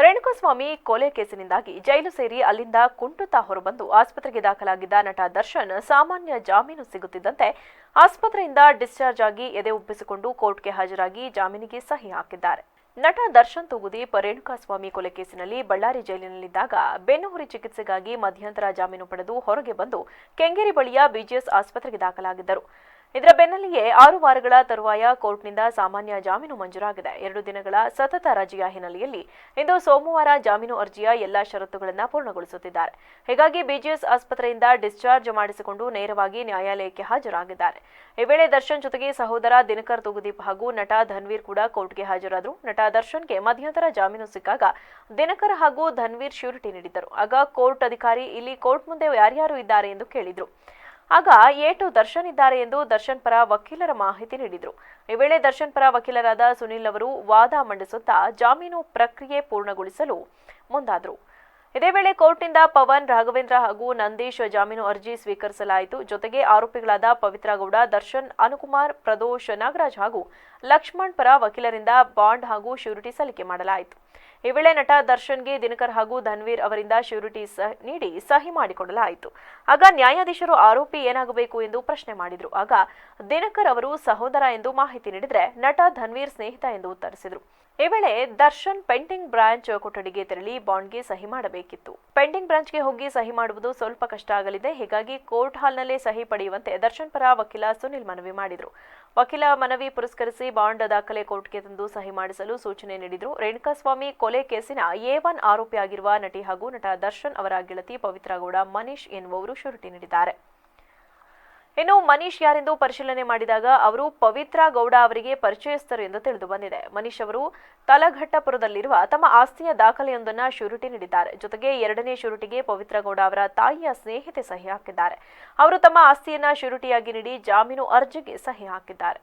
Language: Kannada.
ರೇಣುಕಾಸ್ವಾಮಿ ಕೊಲೆ ಕೇಸಿನಿಂದಾಗಿ ಜೈಲು ಸೇರಿ ಅಲ್ಲಿಂದ ಕುಂಟುತ್ತಾ ಹೊರಬಂದು ಆಸ್ಪತ್ರೆಗೆ ದಾಖಲಾಗಿದ್ದ ನಟ ದರ್ಶನ್ ಸಾಮಾನ್ಯ ಜಾಮೀನು ಸಿಗುತ್ತಿದ್ದಂತೆ ಆಸ್ಪತ್ರೆಯಿಂದ ಡಿಸ್ಚಾರ್ಜ್ ಆಗಿ ಎದೆ ಉಬ್ಬಿಸಿಕೊಂಡು ಕೋರ್ಟ್ಗೆ ಹಾಜರಾಗಿ ಜಾಮೀನಿಗೆ ಸಹಿ ಹಾಕಿದ್ದಾರೆ. ನಟ ದರ್ಶನ್ ತೂಗುದೀಪ್ ರೇಣುಕಾಸ್ವಾಮಿ ಕೊಲೆ ಕೇಸಿನಲ್ಲಿ ಬಳ್ಳಾರಿ ಜೈಲಿನಲ್ಲಿದ್ದಾಗ ಬೆನ್ನುಹುರಿ ಚಿಕಿತ್ಸೆಗಾಗಿ ಮಧ್ಯಂತರ ಜಾಮೀನು ಪಡೆದು ಹೊರಗೆ ಬಂದು ಕೆಂಗೇರಿ ಬಳಿಯ ಬಿಜಿಎಸ್ ಆಸ್ಪತ್ರೆಗೆ ದಾಖಲಾಗಿದ್ದರು. ಇದರ ಬೆನ್ನಲ್ಲಿಯೇ 6 ವಾರಗಳ ತರುವಾಯ ಕೋರ್ಟ್ನಿಂದ ಸಾಮಾನ್ಯ ಜಾಮೀನು ಮಂಜೂರಾಗಿದೆ. 2 ದಿನಗಳ ಸತತ ರಜೆಯ ಹಿನ್ನೆಲೆಯಲ್ಲಿ ಇಂದು ಸೋಮವಾರ ಜಾಮೀನು ಅರ್ಜಿಯ ಎಲ್ಲಾ ಷರತ್ತುಗಳನ್ನು ಪೂರ್ಣಗೊಳಿಸುತ್ತಿದ್ದಾರೆ. ಹೀಗಾಗಿ ಬಿಜಿಎಸ್ ಆಸ್ಪತ್ರೆಯಿಂದ ಡಿಸ್ಚಾರ್ಜ್ ಮಾಡಿಸಿಕೊಂಡು ನೇರವಾಗಿ ನ್ಯಾಯಾಲಯಕ್ಕೆ ಹಾಜರಾಗಿದ್ದಾರೆ. ಈ ವೇಳೆ ದರ್ಶನ್ ಜೊತೆಗೆ ಸಹೋದರ ದಿನಕರ್ ತೂಗುದೀಪ್ ಹಾಗೂ ನಟ ಧನ್ವೀರ್ ಕೂಡ ಕೋರ್ಟ್ಗೆ ಹಾಜರಾದರು. ನಟ ದರ್ಶನ್ಗೆ ಮಧ್ಯಂತರ ಜಾಮೀನು ಸಿಕ್ಕಾಗ ದಿನಕರ್ ಹಾಗೂ ಧನ್ವೀರ್ ಶ್ಯೂರಿಟಿ ನೀಡಿದ್ದರು. ಆಗ ಕೋರ್ಟ್ ಅಧಿಕಾರಿ ಇಲ್ಲಿ ಕೋರ್ಟ್ ಮುಂದೆ ಯಾರ್ಯಾರು ಇದ್ದಾರೆ ಎಂದು ಕೇಳಿದ್ರು. ಆಗ ಏಟು ದರ್ಶನ್ ಇದ್ದಾರೆ ಎಂದು ದರ್ಶನ್ ಪರ ವಕೀಲರ ಮಾಹಿತಿ ನೀಡಿದರು. ಈ ವೇಳೆ ದರ್ಶನ್ ಪರ ವಕೀಲರಾದ ಸುನಿಲ್ ಅವರು ವಾದ ಮಂಡಿಸುತ್ತಾ ಜಾಮೀನು ಪ್ರಕ್ರಿಯೆ ಪೂರ್ಣಗೊಳಿಸಲು ಮುಂದಾದರು. ಇದೇ ವೇಳೆ ಕೋರ್ಟ್ನಿಂದ ಪವನ್, ರಾಘವೇಂದ್ರ ಹಾಗೂ ನಂದೀಶ್ ಜಾಮೀನು ಅರ್ಜಿ ಸ್ವೀಕರಿಸಲಾಯಿತು. ಜೊತೆಗೆ ಆರೋಪಿಗಳಾದ ಪವಿತ್ರ ಗೌಡ, ದರ್ಶನ್, ಅನುಕುಮಾರ್, ಪ್ರದೋಷ್, ನಾಗರಾಜ್ ಹಾಗೂ ಲಕ್ಷ್ಮಣ್ ಪರ ವಕೀಲರಿಂದ ಬಾಂಡ್ ಹಾಗೂ ಶ್ಯೂರಿಟಿ ಸಲ್ಲಿಕೆ ಮಾಡಲಾಯಿತು. ಈ ವೇಳೆ ನಟ ದರ್ಶನ್ಗೆ ದಿನಕರ್ ಹಾಗೂ ಧನ್ವೀರ್ ಅವರಿಂದ ಶ್ಯೂರಿಟಿ ನೀಡಿ ಸಹಿ ಮಾಡಿಕೊಡಲಾಯಿತು. ಆಗ ನ್ಯಾಯಾಧೀಶರು ಆರೋಪಿ ಏನಾಗಬೇಕು ಎಂದು ಪ್ರಶ್ನೆ ಮಾಡಿದರು. ಆಗ ದಿನಕರ್ ಅವರು ಸಹೋದರ ಎಂದು ಮಾಹಿತಿ ನೀಡಿದರೆ ನಟ ಧನ್ವೀರ್ ಸ್ನೇಹಿತ ಎಂದು ಉತ್ತರಿಸಿದರು. ಈ ವೇಳೆ ದರ್ಶನ್ ಪೆಂಡಿಂಗ್ ಬ್ರಾಂಚ್ ಕೊಠಡಿಗೆ ತೆರಳಿ ಬಾಂಡ್ಗೆ ಸಹಿ ಮಾಡಬೇಕಿತ್ತು. ಪೆಂಡಿಂಗ್ ಬ್ರಾಂಚ್ಗೆ ಹೋಗಿ ಸಹಿ ಮಾಡುವುದು ಸ್ವಲ್ಪ ಕಷ್ಟ ಆಗಲಿದೆ. ಹೀಗಾಗಿ ಕೋರ್ಟ್ ಹಾಲ್ನಲ್ಲೇ ಸಹಿ ಪಡೆಯುವಂತೆ ದರ್ಶನ್ ಪರ ವಕೀಲ ಸುನಿಲ್ ಮನವಿ ಮಾಡಿದರು. ವಕೀಲ ಮನವಿ ಪುರಸ್ಕರಿಸಿ ಬಾಂಡ್ ದಾಖಲೆ ಕೋರ್ಟ್ಗೆ ತಂದು ಸಹಿ ಮಾಡಿಸಲು ಸೂಚನೆ ನೀಡಿದರು. ರೇಣುಕಾಸ್ವಾಮಿ ಕೊಲೆ ಕೇಸಿನ A1 ಆರೋಪಿಯಾಗಿರುವ ನಟಿ ಹಾಗೂ ನಟ ದರ್ಶನ್ ಅವರ ಗೆಳತಿ ಪವಿತ್ರ ಗೌಡ, ಮನೀಶ್ ಎನ್ನುವವರು ಶ್ಯೂರಿಟಿ ನೀಡಿದ್ದಾರೆ. ಇನ್ನು ಮನೀಶ್ ಯಾರೆಂದು ಪರಿಶೀಲನೆ ಮಾಡಿದಾಗ ಅವರು ಪವಿತ್ರ ಗೌಡ ಅವರಿಗೆ ಪರಿಚಯಸ್ಥರು ಎಂದು ತಿಳಿದು ಬಂದಿದೆ. ಮನೀಶ್ ಅವರು ತಲಘಟ್ಟಪುರದಲ್ಲಿರುವ ತಮ್ಮ ಆಸ್ತಿಯ ದಾಖಲೆಯೊಂದನ್ನು ಶ್ಯೂರಿಟಿ ನೀಡಿದ್ದಾರೆ. ಜೊತೆಗೆ 2ನೇ ಶ್ಯೂರಿಟಿಗೆ ಪವಿತ್ರ ಗೌಡ ಅವರ ತಾಯಿಯ ಸ್ನೇಹಿತೆ ಸಹಿ ಹಾಕಿದ್ದಾರೆ. ಅವರು ತಮ್ಮ ಆಸ್ತಿಯನ್ನ ಶ್ಯೂರಿಟಿಯಾಗಿ ನೀಡಿ ಜಾಮೀನು ಅರ್ಜಿಗೆ ಸಹಿ ಹಾಕಿದ್ದಾರೆ.